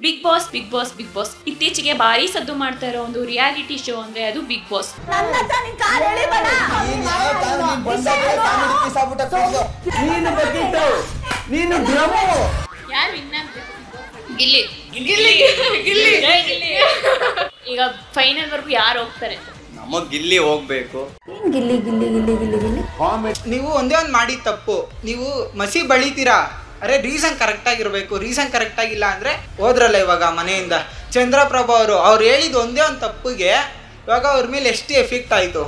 Big Boss Bigg Boss Bigg Boss ಇತ್ತೀಚೆಗೆ ಭಾರಿ ಸದ್ದು ಮಾಡ್ತಾ ಇರೋ ಒಂದು ರಿಯಾಲಿಟಿ ಶೋ ಅಂದ್ರೆ ಅದು ಬಿಗ್ ಬಾಸ್. ಯಾರು ವಿನ್ ಆಗ್ಬೇಕು? ಗಿಲ್ಲಿ ಗಿಲ್ಲಿ ಗಿಲ್ಲಿ ಗಿಲ್ಲಿ. ಈಗ ಫೈನಲ್ ವರ್ಗು ಯಾರು ಹೋಗ್ತಾರೆ? ನಮಗ್ ಗಿಲ್ಲಿ ಹೋಗ್ಬೇಕು. ಗಿಲ್ಲಿ ಗಿಲ್ಲಿ ಗಿಲ್ಲಿ ಗಿಲ್ಲಿ ಗಿಲ್ಲಿ. ನೀವು ಒಂದೇ ಒಂದು ಮಾಡಿ ತಪ್ಪು, ನೀವು ಮಸಿ ಬಳಿತೀರಾ. ಅರೆ ರೀಸನ್ ಕರೆಕ್ಟ್ ಆಗಿರ್ಬೇಕು. ರೀಸನ್ ಕರೆಕ್ಟ್ ಆಗಿಲ್ಲ ಅಂದ್ರೆ ಹೋದ್ರಲ್ಲ ಇವಾಗ ಮನೆಯಿಂದ ಚಂದ್ರಪ್ರಭಾ ಅವ್ರು ಹೇಳಿದ ಒಂದೇ ಒಂದು ತಪ್ಪಿಗೆ ಇವಾಗ ಅವ್ರ ಮೇಲೆ ಎಷ್ಟು ಎಫೆಕ್ಟ್ ಆಯ್ತು.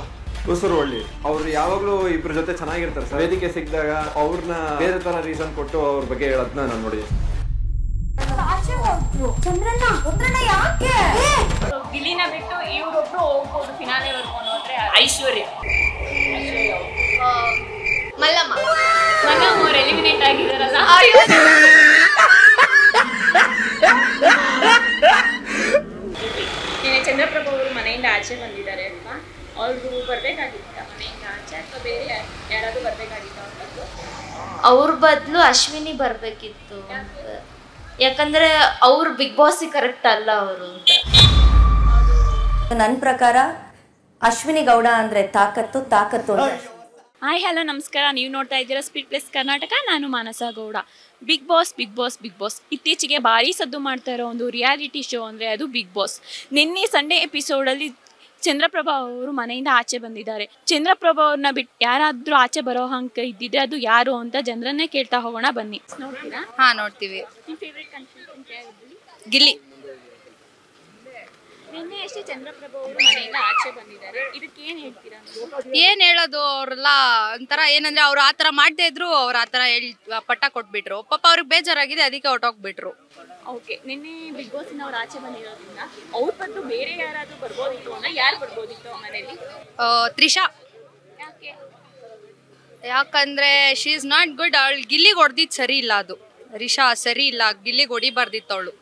ಉಸುರು ಒಳ್ಳಿ ಅವ್ರು ಯಾವಾಗ್ಲೂ ಇಬ್ರ ಜೊತೆ ಚೆನ್ನಾಗಿರ್ತಾರೆ ಸರ್. ವೇದಿಕೆ ಸಿಕ್ಕಿದಾಗ ಅವ್ರನ್ನ ಬೇರೆ ತರ ರೀಸನ್ ಕೊಟ್ಟು ಅವ್ರ ಬಗ್ಗೆ ಹೇಳೋದನ್ನ ನಾನು ನೋಡಿ. ಗಿಲ್ಲಿನ ಬಿಟ್ಟು ಇವ್ರೊಬ್ರು ಹೋಗ್ಬೋದು ಫಿನಾಲೆ ವರ್ಗು ಅಂದ್ರೆ ಐಶ್ವರ್ಯ ಮಲ್ಲಮ್ಮ ಅವ್ರು ಎಲಿಮಿನೇಟ್ ಆಗಿದಾರಲ್ಲ. ಚಂದ್ರಪ್ರಭಾ ಅವರು ಮನೆಯಿಂದ ಆಚೆ ಬಂದಿದ್ದಾರೆ ಅಲ್ವಾ, ಅವ್ರು ಬರ್ಬೇಕಾಗಿತ್ತ ಮನೆಯಿಂದ ಆಚೆ ಅಥವಾ ಬೇರೆ ಯಾರಾದ್ರೂ ಬರ್ಬೇಕಾಗಿತ್ತ? ಅವ್ರ ಬದಲು ಅಶ್ವಿನಿ ಬರ್ಬೇಕಿತ್ತು. ಯಾಕಂದ್ರೆ ಅವ್ರು ಬಿಗ್ ಬಾಸ್ ಕರೆಕ್ಟ್ ಅಲ್ಲ ಅವರು ಅಂತ. ನನ್ನ ಪ್ರಕಾರ ಅಶ್ವಿನಿ ಗೌಡ ಅಂದ್ರೆ ತಾಕತ್ತು ತಾಕತ್ತು ಅಂತ. ಹಾಯ್ ಹಲೋ ನಮಸ್ಕಾರ, ನೀವು ನೋಡ್ತಾ ಇದ್ದೀರಾ ಸ್ಪೀಡ್ ಪ್ಲಸ್ ಕರ್ನಾಟಕ. ನಾನು Manasa Gowda. Bigg Boss Bigg Boss Bigg Boss ಇತ್ತೀಚೆಗೆ ಭಾರಿ ಸದ್ದು ಮಾಡ್ತಾ ಇರೋ ಒಂದು ರಿಯಾಲಿಟಿ ಶೋ ಅಂದರೆ ಅದು ಬಿಗ್ ಬಾಸ್. ನಿನ್ನೆ ಸಂಡೇ ಎಪಿಸೋಡಲ್ಲಿ ಚಂದ್ರಪ್ರಭಾ ಅವರು ಮನೆಯಿಂದ ಆಚೆ ಬಂದಿದ್ದಾರೆ. ಚಂದ್ರಪ್ರಭಾ ಅವ್ರನ್ನ ಬಿಟ್ಟು ಯಾರಾದರೂ ಆಚೆ ಬರೋ ಹಂಗೆ ಇದ್ದಿದ್ರೆ ಅದು ಯಾರು ಅಂತ ಜನರನ್ನೇ ಕೇಳ್ತಾ ಹೋಗೋಣ ಬನ್ನಿ. ನೋಡ್ತೀರಾ? ಹಾಂ ನೋಡ್ತೀವಿ. ನಿಮ್ಮ ಫೇವ್ರೆಟ್ ಕಂಟೆಸ್ಟೆಂಟ್ ಯಾರು? ಗಿಲ್ಲಿ. ನಿನ್ನೆ ಅಷ್ಟೇ ಚಂದ್ರಪ್ರಭಾ ಅವರು ಮನೆಯಿಂದ ಆಚೆ ಬಂದಿದ್ದಾರೆ, ಇದಕ್ಕೆ ಏನು ಹೇಳ್ತೀರಾ? ಏನು ಹೇಳೋದು, ಅವರೆಲ್ಲ ಒಂಥರ ಏನಂದ್ರೆ ಅವ್ರು ಆ ಥರ ಮಾಡದೇ ಇದ್ರು ಅವ್ರು ಆ ಥರ ಪಟ್ಟ ಕೊಟ್ಬಿಟ್ರು. ಪಾಪ ಅವ್ರಿಗೆ ಬೇಜಾರಾಗಿದೆ, ಅದಕ್ಕೆ ಹೊಟ್ಟೋಗ್ಬಿಟ್ರು. ಓಕೆ, ನಿನ್ನೆ ಬಿಗ್ ಬಾಸಿನ ಅವ್ರು ಆಚೆ ಬಂದಿರೋದ್ರಿಂದ ಅವ್ರ ಬದಲು ಬೇರೆ ಯಾರಾದರೂ ಬರ್ಬೋದಿತ್ತು ಅಂದ್ರೆ ಯಾರು ಬರ್ಬೋದಿತ್ತು ಮನೇಲಿ? ತ್ರಿಷಾ. ಯಾಕೆ? ಯಾಕಂದ್ರೆ ಶಿ ಇಸ್ ನಾಟ್ ಗುಡ್. ಅವಳು ಗಿಲ್ಲಿಗೆ ಹೊಡೆದಿದ್ದು ಸರಿ ಇಲ್ಲ. ಅದು ರಿಷಾ ಸರಿ ಇಲ್ಲ, ಗಿಲ್ಲಿಗೆ ಹೊಡಿಬಾರ್ದಿತ್ತು ಅವಳು.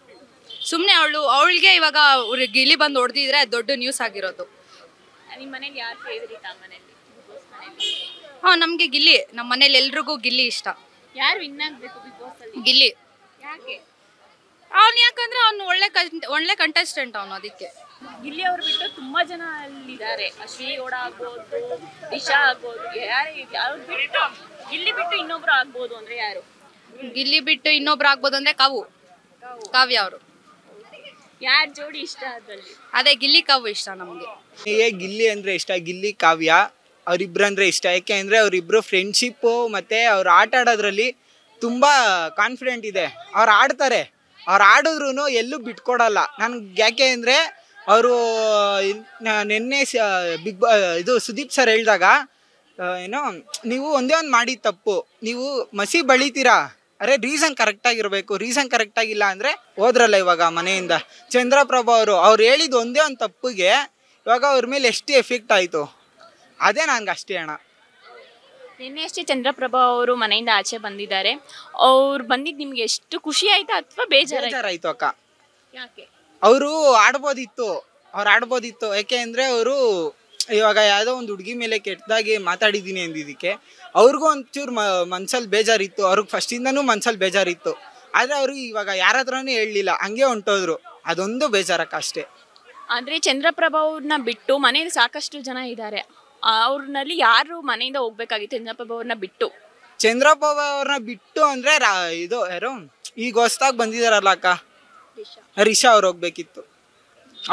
ಸುಮ್ಮನೆ ಅವಳಿಗೆ ಇವಾಗ ಗಿಲ್ಲಿ ಬಂದು ಹೊಡೆದಿದ್ರೆ ದೊಡ್ಡ ನ್ಯೂಸ್ ಆಗಿರೋದು. ನಿಮ್ಮ ಮನೇಲಿ ಯಾರು ಫೇವರಿಟ್? ಆ ಮನೇಲಿ ಬಿಗ್ ಬಾಸ್ ಮನೇಲಿ? ಹಾಂ, ನಮಗೆ ಗಿಲ್ಲಿ. ನಮ್ಮ ಮನೇಲಿ ಎಲ್ರಿಗೂ ಗಿಲ್ಲಿ ಇಷ್ಟ. ಯಾರು ವಿನ್ ಆಗಬೇಕು ಬಿಗ್ ಬಾಸ್ ಅಲ್ಲಿ? ಗಿಲ್ಲಿ. ಯಾಕೆ? ಯಾಕಂದ್ರೆ ಅವ್ನು ಒಳ್ಳೆ ಕಂಟೆಸ್ಟೆಂಟ್ ಅವನು, ಅದಕ್ಕೆ. ಗಿಲ್ಲಿ ಅವ್ರು ಬಿಟ್ಟು ತುಂಬಾ ಜನ ಅಲ್ಲಿದ್ದಾರೆ. ಅಶ್ವಿನಿ ಗೌಡ ಆಗ್ಬೋದು, ದಿಶಾ ಆಗ್ಬೋದು. ಯಾರು ಬಿಟ್ಟು ಗಿಲ್ಲಿ ಬಿಟ್ಟು ಇನ್ನೊಬ್ರು ಆಗ್ಬೋದು ಅಂದ್ರೆ ಯಾರು? ಗಿಲ್ಲಿ ಬಿಟ್ಟು ಇನ್ನೊಬ್ರು ಆಗ್ಬೋದು ಅಂದ್ರೆ ಕಾವ್ಯ ಅವರು. ಯಾರ ಜೋಡಿ ಇಷ್ಟ ಅದ್ರಲ್ಲಿ? ಅದೇ ಗಿಲ್ಲಿ ಕಾವ್ಯ ಇಷ್ಟ ನಮಗೆ. ಗಿಲ್ಲಿ ಅಂದ್ರೆ ಇಷ್ಟ, ಗಿಲ್ಲಿ ಕಾವ್ಯ ಅವ್ರಿಬ್ರು ಅಂದ್ರೆ ಇಷ್ಟ. ಯಾಕೆ ಅಂದ್ರೆ ಅವರಿಬ್ರು ಫ್ರೆಂಡ್ಶಿಪ್ಪು ಮತ್ತೆ ಅವ್ರು ಆಟ ಆಡೋದ್ರಲ್ಲಿ ತುಂಬಾ ಕಾನ್ಫಿಡೆಂಟ್ ಇದೆ. ಅವ್ರು ಆಡ್ತಾರೆ, ಅವ್ರು ಆಡಿದ್ರು ಎಲ್ಲೂ ಬಿಟ್ಕೊಡಲ್ಲ ನನ್ಗೆ. ಯಾಕೆ ಅಂದರೆ ಅವರು ನಿನ್ನೆ ಇದು ಸುದೀಪ್ ಸರ್ ಹೇಳಿದಾಗ ಏನೋ ನೀವು ಒಂದೇ ಒಂದು ಮಾಡಿ ತಪ್ಪು, ನೀವು ಮಸಿ ಬಳಿತೀರಾ. ಅರೆ ರೀಸನ್ ಕರೆಕ್ಟ್ ಆಗಿರ್ಬೇಕು. ರೀಸನ್ ಕರೆಕ್ಟ್ ಆಗಿಲ್ಲ ಅಂದರೆ ಹೋದ್ರಲ್ಲ ಇವಾಗ ಮನೆಯಿಂದ ಚಂದ್ರಪ್ರಭಾ ಅವ್ರು ಹೇಳಿದ ಒಂದೇ ಒಂದು ತಪ್ಪಿಗೆ ಇವಾಗ ಅವ್ರ ಮೇಲೆ ಎಷ್ಟು ಎಫೆಕ್ಟ್ ಆಯಿತು. ಅದೇ ನನಗೆ ಅಷ್ಟೇ ಅಣ್ಣ. ನಿನ್ನೆ ಅಷ್ಟೇ ಚಂದ್ರಪ್ರಭಾ ಅವರು ಮನೆಯಿಂದ ಆಚೆ ಬಂದಿದ್ದಾರೆ. ಅವ್ರು ಬಂದಿದ್ದು ನಿಮ್ಗೆ ಎಷ್ಟು ಖುಷಿ ಆಯ್ತಾ ಅಥವಾ ಬೇಜಾರಾಯ್ತು ಅಕ್ಕ? ಯಾಕೆ? ಅವರು ಆಡ್ಬೋದಿತ್ತು. ಯಾಕೆ ಅಂದರೆ ಅವರು ಇವಾಗ ಯಾವುದೋ ಒಂದು ಹುಡುಗಿ ಮೇಲೆ ಕೆಟ್ಟದಾಗಿ ಮಾತಾಡಿದ್ದೀನಿ ಅಂದಿದ್ದಕ್ಕೆ ಅವ್ರಿಗೂ ಒಂಚೂರು ಮನ್ಸಲ್ಲಿ ಬೇಜಾರಿತ್ತು. ಅವ್ರಿಗೆ ಫಸ್ಟಿಂದನೂ ಮನ್ಸಲ್ಲಿ ಬೇಜಾರಿತ್ತು. ಆದರೆ ಅವ್ರಿಗೆ ಇವಾಗ ಯಾರ ಹತ್ರನೂ ಹೇಳಲಿಲ್ಲ, ಹಂಗೆ ಹೊಂಟೋದ್ರು. ಅದೊಂದು ಬೇಜಾರಕ್ಕ ಅಷ್ಟೇ. ಅಂದರೆ ಚಂದ್ರಪ್ರಭಾ ಅವ್ರನ್ನ ಬಿಟ್ಟು ಮನೇಲಿ ಸಾಕಷ್ಟು ಜನ ಇದ್ದಾರೆ. ಅವ್ರನ್ನಲ್ಲಿ ಯಾರು ಮನೆಯಿಂದ ಹೋಗ್ಬೇಕಾಗಿತ್ತು? ಚಂದ್ರಪ್ರಭಾ ಅವ್ರನ್ನ ಬಿಟ್ಟು ಅಂದರೆ ಇದು ಯಾರು ಈಗ ಹೊಸ್ದಾಗಿ ಬಂದಿದಾರಲ್ಲ ಅಕ್ಕ, ರಿಷಾ ಅವ್ರು ಹೋಗ್ಬೇಕಿತ್ತು.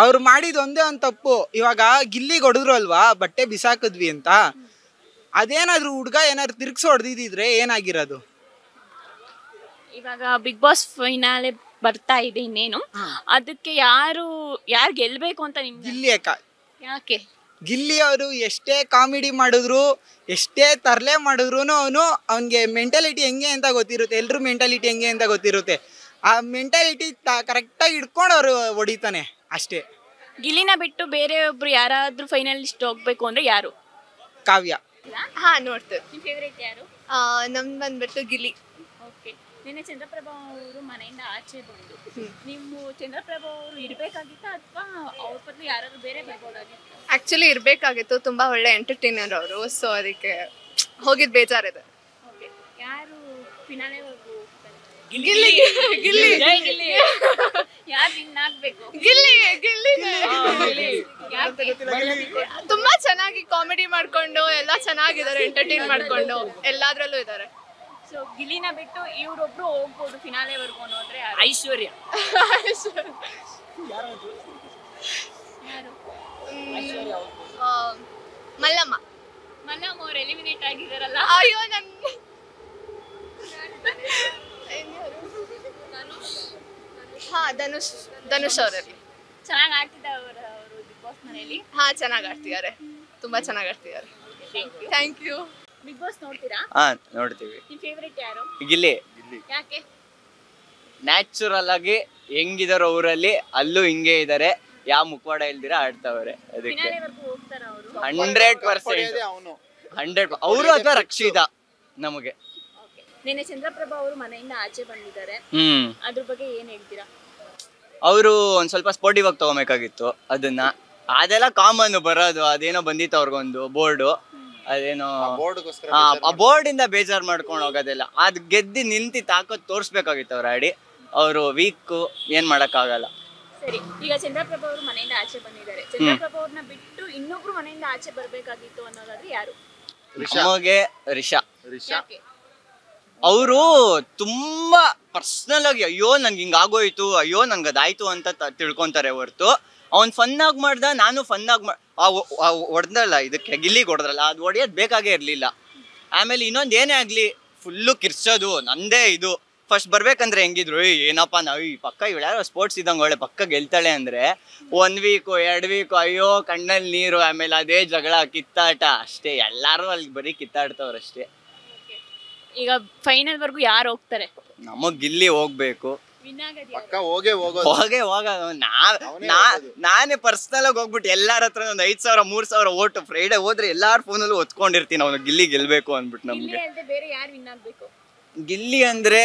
ಅವ್ರು ಮಾಡಿದ ಒಂದೇ ಒಂದು ತಪ್ಪು. ಇವಾಗ ಗಿಲ್ಲಿಗೆ ಹೊಡೆದ್ರು ಅಲ್ವಾ, ಬಟ್ಟೆ ಬಿಸಾಕಿದ್ವಿ ಅಂತ. ಅದೇನಾದ್ರು ಹುಡುಗ ಏನಾದ್ರು ತಿರ್ಗಿಸಿ ಹೊಡೆದಿದ್ರೆ ಏನಾಗಿರೋದು? ಇವಾಗ ಬಿಗ್ ಬಾಸ್ ಫೈನಾಲೆ ಬರ್ತಾ ಇದೆ ಇನ್ನೇನು, ಅದಕ್ಕೆ ಯಾರು ಗೆಲ್ಬೇಕು ಅಂತ ನಿಮ್ಗೆ? ಗಿಲ್ಲಿ ಅಕ್ಕ. ಯಾಕೆ? ಗಿಲ್ಲಿ ಅವರು ಎಷ್ಟೇ ಕಾಮಿಡಿ ಮಾಡಿದ್ರು, ಎಷ್ಟೇ ತರಲೆ ಮಾಡಿದ್ರು ಅವನಿಗೆ ಮೆಂಟಾಲಿಟಿ ಹೆಂಗೆ ಅಂತ ಗೊತ್ತಿರುತ್ತೆ. ಎಲ್ರೂ ಮೆಂಟಾಲಿಟಿ ಹೆಂಗೆ ಅಂತ ಗೊತ್ತಿರುತ್ತೆ. ಆ ಮೆಂಟಾಲಿಟಿ ಕರೆಕ್ಟಾಗಿ ಇಟ್ಕೊಂಡು ಅವರು ಹೊಡಿತಾನೆ ಅಷ್ಟೇ. ಗಿಲ್ಲಿನ ಬಿಟ್ಟು ಬೇರೆ ಒಬ್ರು ಯಾರಾದ್ರೂ ಫೈನಲಿಸ್ಟ್ ಹೋಗ್ಬೇಕು ಅಂದ್ರೆ ಯಾರು? ಕಾವ್ಯ. ಹಾಂ ನೋಡ್ತೇವೆ. ನಿಮ್ಮ ಫೇವ್ರೇಟ್ ಯಾರು? ನಮ್ದು ಬಂದ್ಬಿಟ್ಟು ಗಿಲ್ಲಿ. ಓಕೆ, ನಿನ್ನೆ ಚಂದ್ರಪ್ರಭಾ ಅವರು ಮನೆಯಿಂದ ಆಚೆ ಬಂದು ನೀವು ಚಂದ್ರಪ್ರಭಾ ಅವರು ಇರಬೇಕಾಗಿತ್ತಾ ಅಥವಾ ಅವ್ರ ಬದಲು ಯಾರಾದ್ರೂ ಬೇರೆ ಬರ್ಬೋದಾಗಿತ್ತು? ಆ್ಯಕ್ಚುಲಿ ಇರಬೇಕಾಗಿತ್ತು. ತುಂಬ ಒಳ್ಳೆ ಎಂಟರ್ಟೈನರ್ ಅವರು, ಸೊ ಅದಕ್ಕೆ ಹೋಗಿದ್ದು ಬೇಜಾರಿದೆ. ಓಕೆ, ಯಾರು ಫಿನಾಲೆ ಹೋಗ್ತಾರೆ? ಗಿಲ್ಲಿ. ಯಾರು ವಿನ್ ಆಗ್ಬೇಕು? ತುಂಬಾ ಚೆನ್ನಾಗಿ ಕಾಮಿಡಿ ಮಾಡ್ಕೊಂಡು ಎಲ್ಲ ಚೆನ್ನಾಗಿದ್ದಾರೆ, ಎಂಟರ್ಟೈನ್ ಮಾಡ್ಕೊಂಡು ಎಲ್ಲಾದ್ರಲ್ಲೂ ಇದ್ದಾರೆ. ಸೊ ಗಿಲ್ಲಿನ ಬಿಟ್ಟು ಇವ್ರೊಬ್ರು ಹೋಗ್ಬೋದು ಫಿನಾಲೆವರೆಗೂ ಅನ್ನೋದ್ರೆ ಐಶ್ವರ್ಯ. ಮಲ್ಲಮ್ಮ ಅವ್ರು ಎಲಿಮಿನೇಟ್ ಆಗಿದಾರಲ್ಲ. ಅಯ್ಯೋ ಧನುಷ್ ಅವರಲ್ಲಿ ಚೆನ್ನಾಗಿ ಆಡ್ತಿದ್ದಾರೆ ಅವರು ಬಿಗ್ ಬಾಸ್ ಮನೆಯಲ್ಲಿ. ಚೆನ್ನಾಗಿ ಆಡ್ತಿದ್ದಾರೆ, ತುಂಬಾ ಚೆನ್ನಾಗಿ ಆಡ್ತಿದ್ದಾರೆ. Thank you. ಬಿಗ್ ಬಾಸ್ ನೋಡ್ತೀರಾ? ನೋಡ್ತೀವಿ. ನಿಮ್ ಫೇವರೇಟ್ ಯಾರು? ಗಿಲ್ಲಿ. ಯಾಕೆ? ನ್ಯಾಚುರಲ್ ಆಗಿ ಹೆಂಗಿದಾರೋ ಊರಲ್ಲಿ ಅಲ್ಲೂ ಹಿಂಗೆ ಇದಾರೆ, ಯಾವ ಮುಖವಾಡ ಇಲ್ದಿರ ಆಡ್ತಾವ್ರೆ. ಅದಕ್ಕೆ ಫಿನಾಲೆವರೆಗೂ ಹೋಗ್ತಾರ ಅವರು? 100% ಅವರು ಅಥವಾ ರಕ್ಷಿತಾ ನಮಗೆ. ನಿನ್ನೆ ಚಂದ್ರಪ್ರಭಾ ಅವರು ಮನೆಯಿಂದ ಆಚೆ ಬಂದಿದ್ದಾರೆ, ಅದ್ರ ಬಗ್ಗೆ ಏನ್ ಹೇಳ್ತೀರಾ? ಅವರು ಒಂದ್ ಸ್ವಲ್ಪ ಸ್ಪೋರ್ಟಿವ್ ಆಗಿ ತಗೋಬೇಕಾಗಿತ್ತು ಅದನ್ನ. ಅದೆಲ್ಲ ಕಾಮನ್ ಬರೋದು, ಅದೇನೋ ಬಂದಿತ್ತು ಅವ್ರಿಗೊಂದು ಬೋರ್ಡು, ಅದೇನೋ ಆ ಬೋರ್ಡ್ ಇಂದ ಬೇಜಾರ್ ಮಾಡ್ಕೊಂಡು ಹೋಗೋದಿಲ್ಲ. ಅದ್ ಗೆದ್ದಿ ನಿಂತಿ ತಾಕತ್ ತೋರ್ಸ್ಬೇಕಾಗಿತ್ತು ಅವ್ರ ಆಡಿ. ಅವರು ವೀಕ್, ಏನ್ ಮಾಡಕ್ ಆಗಲ್ಲ. ಸರಿ, ಈಗ ಚಂದ್ರಪ್ರಭಾ ಅವರು ಮನೆಯಿಂದ ಆಚೆ ಬಂದಿದ್ದಾರೆ. ಚಂದ್ರಪ್ರಭಾ ಅವ್ರನ್ನ ಬಿಟ್ಟು ಇನ್ನೊಬ್ರು ಮನೆಯಿಂದ ಆಚೆ ಬರ್ಬೇಕಾಗಿತ್ತು ಅನ್ನೋದಾದ್ರೆ ಯಾರು? ನಮಗೆ ರಿಷಾ. ಅವರು ತುಂಬಾ ಪರ್ಸನಲ್ ಆಗಿ ಅಯ್ಯೋ ನನ್ಗೆ ಹಿಂಗ ಆಗೋಯ್ತು, ಅಯ್ಯೋ ನನ್ಗೆ ಅದಾಯ್ತು ಅಂತ ತಿಳ್ಕೊಂತಾರೆ ಹೊರ್ತು ಅವ್ನ್ ಫನ್ ಆಗಿ ಮಾಡ್ದ, ನಾನು ಫನ್ ಆಗಿ ಹೊಡೆದಲ್ಲ, ಇದಕ್ಕೆ ಗಿಲ್ಲಿಗೆ ಹೊಡೆದ್ರಲ್ಲ, ಅದು ಹೊಡೆಯೋದು ಬೇಕಾಗೇ ಇರ್ಲಿಲ್ಲ. ಆಮೇಲೆ ಇನ್ನೊಂದು ಏನೇ ಆಗ್ಲಿ ಫುಲ್ಲು ಕಿರ್ಸೋದು ನಂದೇ ಇದು. ಫಸ್ಟ್ ಬರ್ಬೇಕಂದ್ರೆ ಹೆಂಗಿದ್ರು, ಏನಪ್ಪಾ ನಾವು ಈ ಪಕ್ಕ ಇವಳ್ಯಾರೋ ಸ್ಪೋರ್ಟ್ಸ್ ಇದ್ದಂಗೆ ಒಳ್ಳೆ ಪಕ್ಕ ಗೆಲ್ತಾಳೆ ಅಂದ್ರೆ 1 ವೀಕು 2 ವೀಕು ಅಯ್ಯೋ ಕಣ್ಣಲ್ಲಿ ನೀರು, ಆಮೇಲೆ ಅದೇ ಜಗಳ ಕಿತ್ತಾಟ ಅಷ್ಟೇ. ಎಲ್ಲಾರು ಅಲ್ಲಿ ಬರೀ ಕಿತ್ತಾಡ್ತವ್ರಷ್ಟೇ. ಈಗ ಫೈನಲ್ ವರ್ಗು ಯಾರು ಹೋಗ್ತಾರೆ? ನಮಗ್ ಗಿಲ್ಲಿ ಹೋಗ್ಬೇಕು. ನಾನೇ ಪರ್ಸನಲ್ ಆಗಿ ಹೋಗ್ಬಿಟ್ಟು ಎಲ್ಲಾರ ಹತ್ರ ಒಂದು 5,000 3,000 ಓಟು ಫ್ರೈಡೆ ಹೋದ್ರೆ ಎಲ್ಲಾರ ಫೋನಲ್ಲೂ ಒತ್ಕೊಂಡಿರ್ತೀನಿ ಅವ್ನು ಗಿಲ್ಲಿ ಗೆಲ್ಬೇಕು ಅಂದ್ಬಿಟ್ಟು. ನಮ್ಗೆ ಗಿಲ್ಲಿ ಅಂದ್ರೆ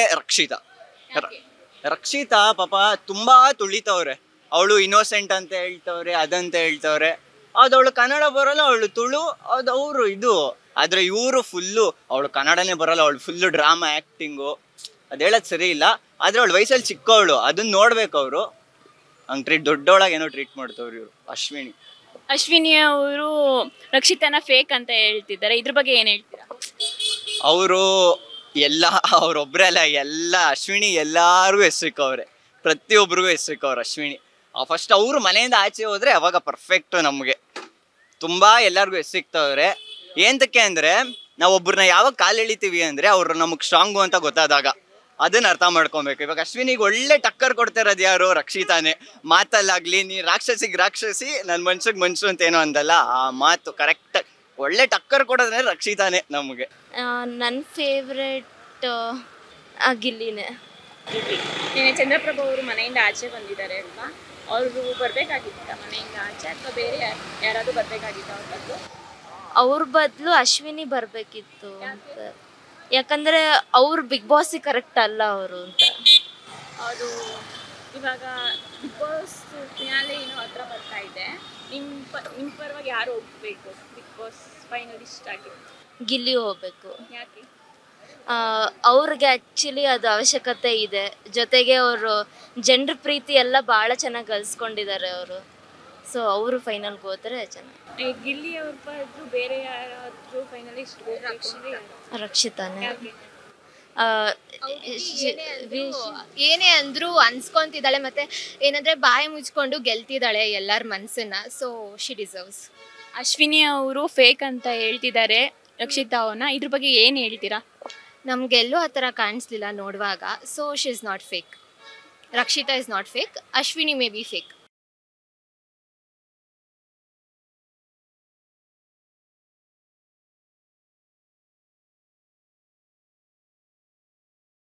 ರಕ್ಷಿತಾ ಪಾಪ ತುಂಬಾ ತುಳಿತವ್ರೆ. ಅವಳು ಇನ್ನೋಸೆಂಟ್ ಅಂತ ಹೇಳ್ತವ್ರೆ, ಅದಂತ ಹೇಳ್ತವ್ರೆ. ಅವಳು ಕನ್ನಡ ಬರೋಲ್ಲ, ಅವಳು ತುಳು, ಅವ್ರು ಇದು. ಆದ್ರೆ ಇವರು ಫುಲ್ಲು, ಅವಳು ಕನ್ನಡನೇ ಬರೋಲ್ಲ, ಅವಳು ಫುಲ್ಲು ಡ್ರಾಮಾ ಆಕ್ಟಿಂಗು. ಅದ್ ಹೇಳೋದ್ ಸರಿ ಇಲ್ಲ. ಆದ್ರೆ ಅವಳು ವಯಸ್ಸಲ್ಲಿ ಚಿಕ್ಕವಳು, ಅದನ್ನ ನೋಡ್ಬೇಕು ಅವರು. ಹಂಗ್ ದೊಡ್ಡವಳಾಗ ಏನೋ ಟ್ರೀಟ್ ಮಾಡ್ತವ್ರು ಇವ್ರು. ಅಶ್ವಿನಿ ಅವರು ರಕ್ಷಿತನ ಫೇಕ್ ಅಂತ ಹೇಳ್ತಿದ್ದಾರೆ, ಇದ್ರ ಬಗ್ಗೆ ಏನ್ ಹೇಳ್ತೀರಾ? ಅವರು ಅವ್ರೊಬ್ರೇ ಅಲ್ಲ, ಅಶ್ವಿನಿ ಎಲ್ಲಾರ್ಗು ಹೆಸರಿಕ್ಕವ್ರೆ, ಪ್ರತಿಯೊಬ್ರಿಗೂ ಹೆಸರಿಕ್ಕವ್ರು ಅಶ್ವಿನಿ. ಫಸ್ಟ್ ಅವ್ರು ಮನೆಯಿಂದ ಆಚೆ ಹೋದ್ರೆ ಅವಾಗ ಪರ್ಫೆಕ್ಟ್. ನಮ್ಗೆ ತುಂಬಾ ಎಲ್ಲಾರ್ಗು ಹೆಸರಿಕ್ತವ್ರೆ. ಏಂತಕ್ಕೆ ಅಂದ್ರೆ ನಾವ್ ಒಬ್ರನ್ನ ಯಾವಾಗ ಕಾಲ್ ಎಳಿತೀವಿ ಅಂದ್ರೆ ಅವ್ರು ನಮಗ್ ಸ್ಟ್ರಾಂಗು ಅಂತ ಗೊತ್ತಾದಾಗ ಅದನ್ನ ಅರ್ಥ ಮಾಡ್ಕೊಬೇಕು. ಇವಾಗ ಅಶ್ವಿನಿಗೆ ಒಳ್ಳೆ ಟಕ್ಕರ್ ಕೊಡ್ತಿರೋದು ಯಾರು? ರಕ್ಷಿತಾನೆ. ಮಾತಲ್ಲಾಗ್ಲಿ, ನೀ ರಾಕ್ಷಸಿ ನನ್ ಮನ್ಸಿಗೆ ಮನ್ಸು ಅಂತ ಏನೋ ಅಂದಲ್ಲ, ಆ ಮಾತು ಕರೆಕ್ಟ್. ಒಳ್ಳೆ ಟಕ್ಕರ್ ಕೊಡೋದ್ರೆ ರಕ್ಷಿತಾನೆ ನಮ್ಗೆ. ನನ್ನ ಫೇವ್ರೆಟ್ ಗಿಲ್ಲಿನೇ. ನಿನ್ನೆ ಚಂದ್ರಪ್ರಭಾ ಅವರು ಮನೆಯಿಂದ ಆಚೆ ಬಂದಿದ್ದಾರೆ ಅಲ್ವಾ, ಅವರು ಬರ್ಬೇಕಾಗಿತ್ತ ಮನೆಯಿಂದ ಆಚೆ ಅಥವಾ ಬೇರೆ ಯಾರಾದ್ರೂ ಬರ್ಬೇಕಾಗಿತ್ತ ಅವ್ರ ಬದಲು? ಅವ್ರ ಬದಲು ಅಶ್ವಿನಿ ಬರ್ಬೇಕಿತ್ತು ಅಂತ. ಯಾಕಂದ್ರೆ ಅವ್ರು ಬಿಗ್ ಬಾಸಿಗೆ ಕರೆಕ್ಟ್ ಅಲ್ಲ ಅವರು ಅಂತ. ಅದು ಇವಾಗ ಬಿಗ್ ಬಾಸ್ ಫಿನಾಲೆ ಏನೋ ಹತ್ರ ಬರ್ತಾ ಇದೆ, ನಿಮ್ಮ ಪರವಾಗಿ ಯಾರು ಹೋಗ್ಬೇಕು ಬಿಗ್ ಬಾಸ್ ಫೈನಲಿಸ್ಟ್ ಆಗಿ? ಗಿಲ್ಲಿ ಹೋಗ್ಬೇಕು. ಯಾಕೆ? ಅವ್ರಿಗೆ ಆ್ಯಕ್ಚುಲಿ ಅದು ಅವಶ್ಯಕತೆ ಇದೆ. ಜೊತೆಗೆ ಅವರು ಜನರ ಪ್ರೀತಿ ಎಲ್ಲ ಭಾಳ ಚೆನ್ನಾಗಿ ಗಳಿಸ್ಕೊಂಡಿದ್ದಾರೆ ಅವರು. ಸೊ ಅವರು ಫೈನಲ್ಗೆ ಹೋದ್ರೆ ಚೆನ್ನಾಗಿ. ಗಿಲ್ಲಿ ಅವ್ರ ಬದಲು ಬೇರೆ ಯಾರಾದ್ರೂ ಫೈನಲಿಸ್ಟ್ ರಕ್ಷಿತಾನೆ. ಏನೇ ಅಂದ್ರೂ ಅನ್ಸ್ಕೊಂತಿದ್ದಾಳೆ, ಮತ್ತೆ ಏನಂದ್ರೆ ಬಾಯಿ ಮುಚ್ಕೊಂಡು ಗೆಲ್ತಿದ್ದಾಳೆ ಎಲ್ಲರ ಮನಸ್ಸನ್ನ. So she deserves. ಅಶ್ವಿನಿ ಅವರು ಫೇಕ್ ಅಂತ ಹೇಳ್ತಿದ್ದಾರೆ ರಕ್ಷಿತಾ ಅವ್ರನ್ನ, ಇದ್ರ ಬಗ್ಗೆ ಏನು ಹೇಳ್ತೀರಾ? ನಮಗೆಲ್ಲೂ ಆ ಥರ ಕಾಣಿಸ್ಲಿಲ್ಲ ನೋಡುವಾಗ. So she is not fake. Rakshita is not fake, Ashwini may be fake.